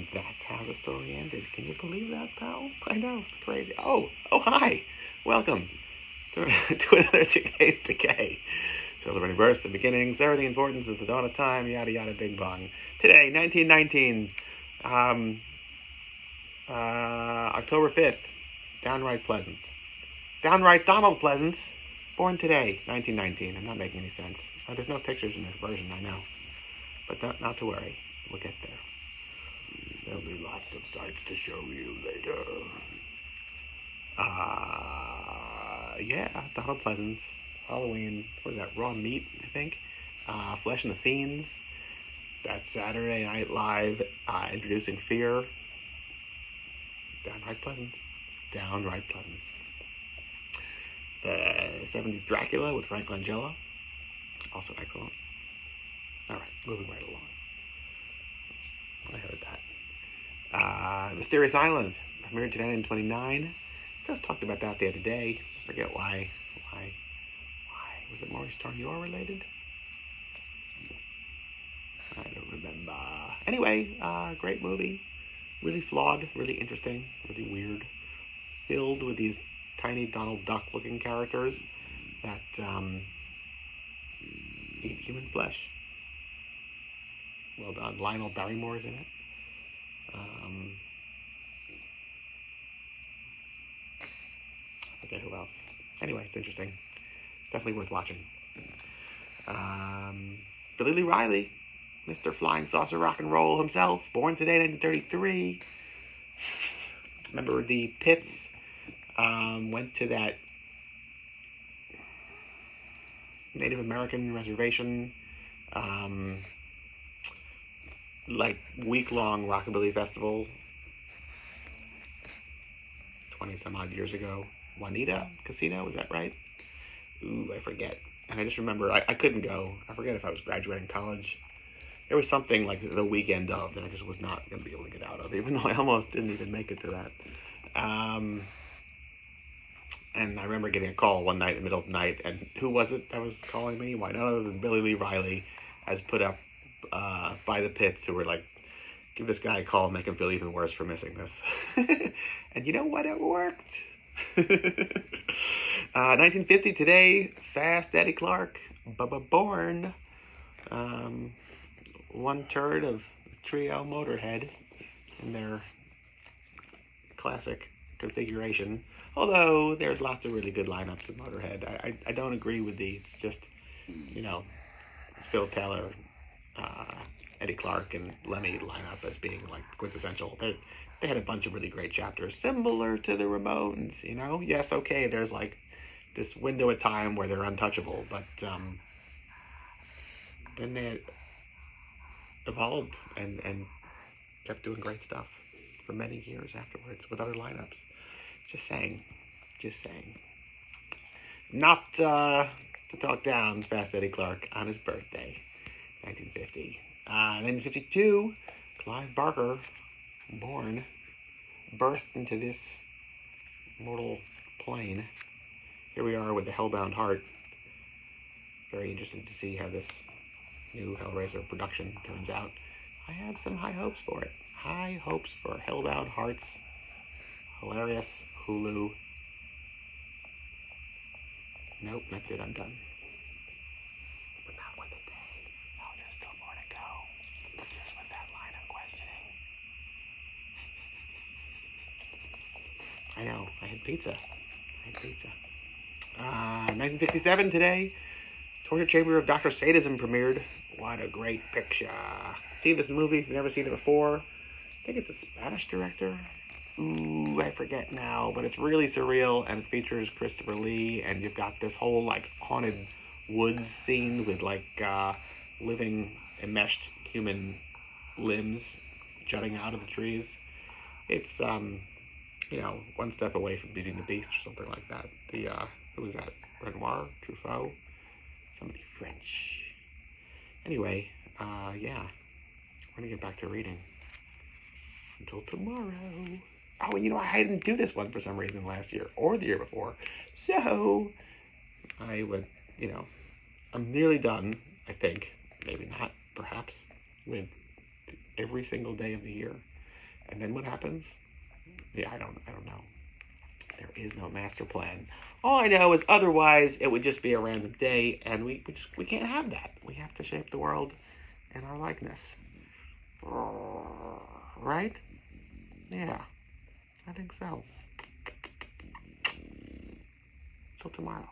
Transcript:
And that's how the story ended. Can you believe that, pal? I know, it's crazy. Oh, hi. Welcome to another Decay's Decay. Celebrating births and beginnings, everything important is the dawn of time, yada yada, bing bong. Today, 1919, October 5th, downright Pleasance. Downright Donald Pleasance, born today, 1919. I'm not making any sense. There's no pictures in this version, I know. But not to worry, we'll get there. There'll be lots of sights to show you later. Yeah, Donald Pleasance, Halloween, what is that, Raw Meat, I think? Flesh and the Fiends. That's Saturday Night Live, introducing Fear. Downright Pleasance. Downright Pleasance. The 70s Dracula with Frank Langella. Also excellent. Alright, moving right along. I heard that. Mysterious Island, premiered today in 29. Just talked about that the other day. I forget why. Was it Maurice Tarnior related? I don't remember. Anyway, great movie. Really flawed, really interesting, really weird. Filled with these tiny Donald Duck looking characters that eat human flesh. Well done. Lionel Barrymore's in it. I forget who else. Anyway, it's interesting. Definitely worth watching. Billy Lee Riley, Mr. Flying Saucer Rock and Roll himself, born today, 1933. Remember the Pitts went to that Native American reservation, like week-long rockabilly festival 20 some odd years ago. Juanita Casino, is that right? Ooh, I forget. And I just remember I couldn't go. I forget if I was graduating college. There was something like the weekend of that I just was not going to be able to get out of, even though I almost didn't even make it to that. And I remember getting a call one night in the middle of the night, and who was it that was calling me? Why, none other than Billy Lee Riley, as put up by the Pitts, who were like, give this guy a call and make him feel even worse for missing this. And you know what? It worked. 1950 today, Fast Eddie Clark, born. One third of Trio Motorhead in their classic configuration. Although there's lots of really good lineups of Motorhead. I don't agree with it's just, Phil Taylor, Eddie Clark, and Lemmy lineup as being like quintessential. They had a bunch of really great chapters, similar to the Ramones, Yes, okay, there's like this window of time where they're untouchable, but then they evolved and kept doing great stuff for many years afterwards with other lineups. Just saying. Not to talk down Fast Eddie Clark on his birthday, 1950. 1952, Clive Barker, birthed into this mortal plane. Here we are with the Hellbound Heart. Very interested to see how this new Hellraiser production turns out. I have some high hopes for it. High hopes for Hellbound Hearts. Hilarious. Hulu. Nope, that's it, I'm done. But not with the day. No, there's still more to go. Just with that line of questioning. I know, I had pizza. 1967 today. Torture Chamber of Dr. Sadism premiered. What a great picture. See this movie if you've never seen it before? I think it's a Spanish director. Ooh, I forget now, but it's really surreal, and it features Christopher Lee, and you've got this whole like haunted woods scene with like living enmeshed human limbs jutting out of the trees. It's one step away from Beauty and the Beast or something like that. Who was that? Renoir? Truffaut? Somebody French. Anyway, yeah, we're gonna get back to reading until tomorrow. Oh, and I didn't do this one for some reason last year or the year before. So I would, I'm nearly done, I think. Maybe not, perhaps, with every single day of the year. And then what happens? Yeah, I don't know. There is no master plan. All I know is otherwise it would just be a random day, and we can't have that. We have to shape the world in our likeness. Right? Yeah, I think so. Till tomorrow.